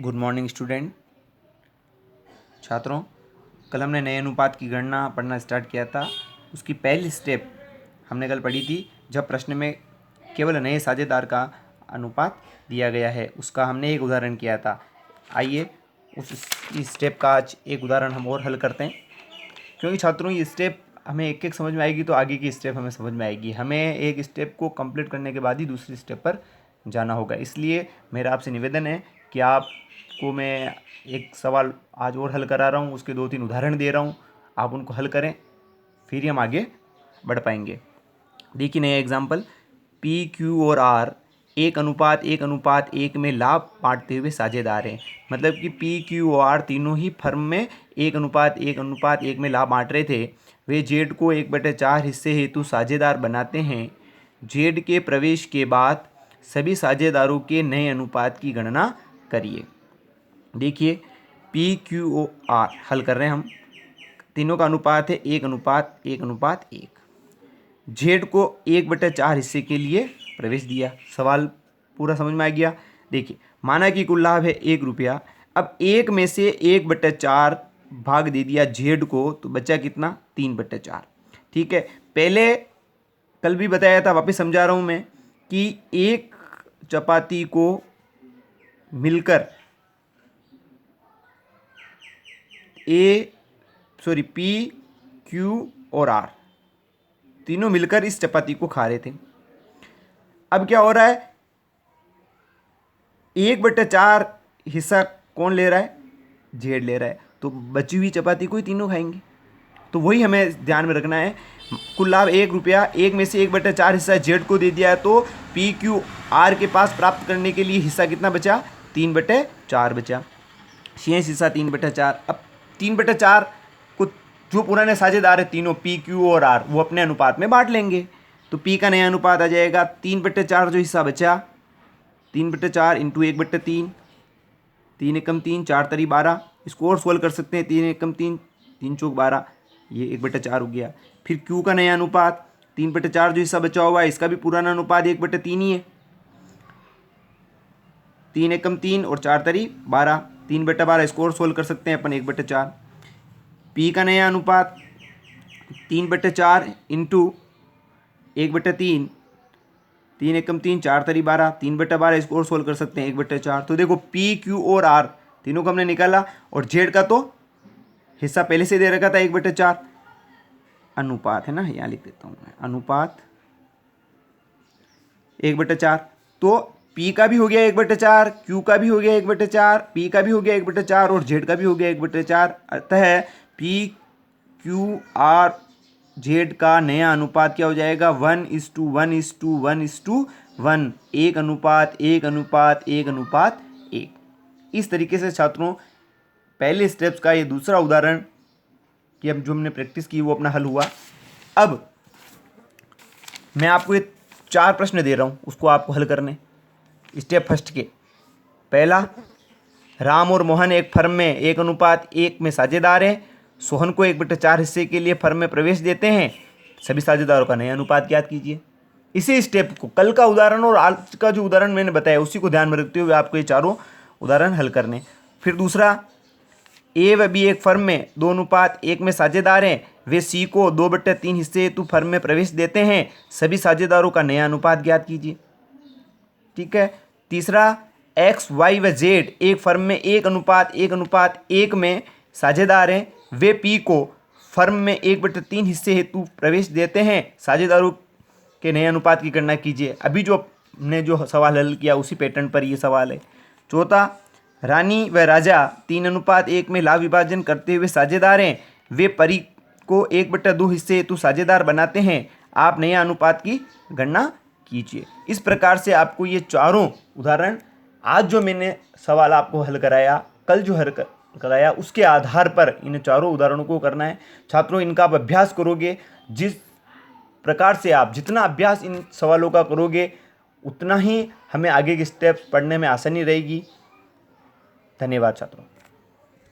Good morning student. छात्रों, कल हमने नए अनुपात की गणना पढ़ना स्टार्ट किया था। उसकी पहली स्टेप हमने कल पढ़ी थी, जब प्रश्न में केवल नए साझेदार का अनुपात दिया गया है। उसका हमने एक उदाहरण किया था। आइए उस स्टेप का आज एक उदाहरण हम और हल करते हैं, क्योंकि छात्रों ये स्टेप हमें एक एक समझ में आएगी तो आगे की स्टेप हमें समझ में आएगी। हमें एक स्टेप को कंप्लीट करने के बाद ही दूसरी स्टेप पर जाना होगा। इसलिए मेरा आपसे निवेदन है कि आपको मैं एक सवाल आज और हल करा रहा हूँ, उसके 2-3 उदाहरण दे रहा हूँ, आप उनको हल करें, फिर ही हम आगे बढ़ पाएंगे। देखिए नया एग्जाम्पल, पी क्यू और आर 1:1:1 में लाभ बांटते हुए साझेदार हैं। मतलब कि पी क्यू और आर तीनों ही फर्म में 1:1:1 में लाभ बांट रहे थे। वे जेड को 1/4 हिस्से हेतु साझेदार बनाते हैं। जेड के प्रवेश के बाद सभी साझेदारों के नए अनुपात की गणना करिए। देखिए पी क्यू ओ आर हल कर रहे हैं हम, तीनों का अनुपात है 1:1:1। जेड को 1/4 हिस्से के लिए प्रवेश दिया। सवाल पूरा समझ में आ गया। देखिए माना कि कुल लाभ है 1 रुपया। अब 1 में से 1/4 भाग दे दिया जेड को, तो बचा कितना? 3/4। ठीक है, पहले कल भी बताया था, वापस समझा रहा हूँ मैं कि एक चपाती को मिलकर पी क्यू और आर तीनों मिलकर इस चपाती को खा रहे थे। अब क्या हो रहा है, 1/4 हिस्सा कौन ले रहा है? जेड ले रहा है। तो बची हुई चपाती को ही तीनों खाएंगे। तो वही हमें ध्यान में रखना है। कुल लाभ 1 रुपया, 1 में से 1/4 हिस्सा जेड को दे दिया है, तो पी क्यू आर के पास प्राप्त करने के लिए हिस्सा कितना बचा? 3/4 बचा। शेष हिस्सा 3/4। अब 3/4 को जो पुराने साझेदार है तीनों पी क्यू और आर, वो अपने अनुपात में बांट लेंगे। तो पी का नया अनुपात आ जाएगा 3/4। जो हिस्सा बचा 3/4 इंटू 1/3, 3 एकम 3, 4 तरी 12। इसको और सोल्व कर सकते हैं, 3 एकम 3, 3 चौक 12, ये 1/4 हो गया। फिर क्यू का नया अनुपात 3/4। जो हिस्सा बचा हुआ है इसका भी पुराना अनुपात 1/3 ही है, 3 एकम 3 और 4 तरी 12, 3/12। इसको और सोल्व कर सकते हैं अपन, 1/4। पी का नया अनुपात 3/4 इंटू 1/3, 3 एकम 3, 4 तरी 12, 3/12। इसको और सोल्व कर सकते हैं, 1/4। तो देखो पी क्यू और आर तीनों को हमने निकाला, और जेड का तो हिस्सा पहले से दे रखा था 1/4। अनुपात है ना, यहाँ लिख देता हूँ मैं, अनुपात 1/4। तो पी का भी हो गया 1/4, क्यू का भी हो गया 1/4, पी का भी हो गया 1/4 और जेड का भी हो गया 1/4। अतः पी क्यू आर जेड का नया अनुपात क्या हो जाएगा? 1:1:1:1, 1:1:1:1। इस तरीके से छात्रों पहले स्टेप्स का ये दूसरा उदाहरण कि अब जो हमने प्रैक्टिस की वो अपना हल हुआ। अब मैं आपको ये 4 प्रश्न दे रहा हूँ, उसको आपको हल करने। स्टेप फर्स्ट के पहला, राम और मोहन एक फर्म में 1:1 में साझेदार हैं। सोहन को 1/4 हिस्से के लिए फर्म में प्रवेश देते हैं। सभी साझेदारों का नया अनुपात ज्ञात कीजिए। इसी स्टेप को, कल का उदाहरण और आज का जो उदाहरण मैंने बताया, उसी को ध्यान में रखते हुए आपको ये चारों उदाहरण हल करने। फिर दूसरा, ए व बी एक फर्म में 2:1 में साझेदार हैं। वे सी को 2/3 हिस्से हेतु फर्म में प्रवेश देते हैं। सभी साझेदारों का नया अनुपात ज्ञात कीजिए। ठीक है। तीसरा, एक्स वाई व जेड एक फर्म में 1:1:1 में साझेदार हैं। वे पी को फर्म में 1/3 हिस्से हेतु प्रवेश देते हैं। साझेदारों के नए अनुपात की गणना कीजिए। अभी जो हमने जो सवाल हल किया उसी पैटर्न पर ये सवाल है। चौथा, रानी व राजा 3:1 में लाभ विभाजन करते हुए साझेदार हैं। वे परी को 1/2 हिस्से हेतु साझेदार बनाते हैं। आप नया अनुपात की गणना कीजिए। इस प्रकार से आपको ये चारों उदाहरण, आज जो मैंने सवाल आपको हल कराया, कल जो हल कराया, उसके आधार पर इन चारों उदाहरणों को करना है। छात्रों इनका आप अभ्यास करोगे, जिस प्रकार से आप जितना अभ्यास इन सवालों का करोगे उतना ही हमें आगे के स्टेप्स पढ़ने में आसानी रहेगी। धन्यवाद छात्रों।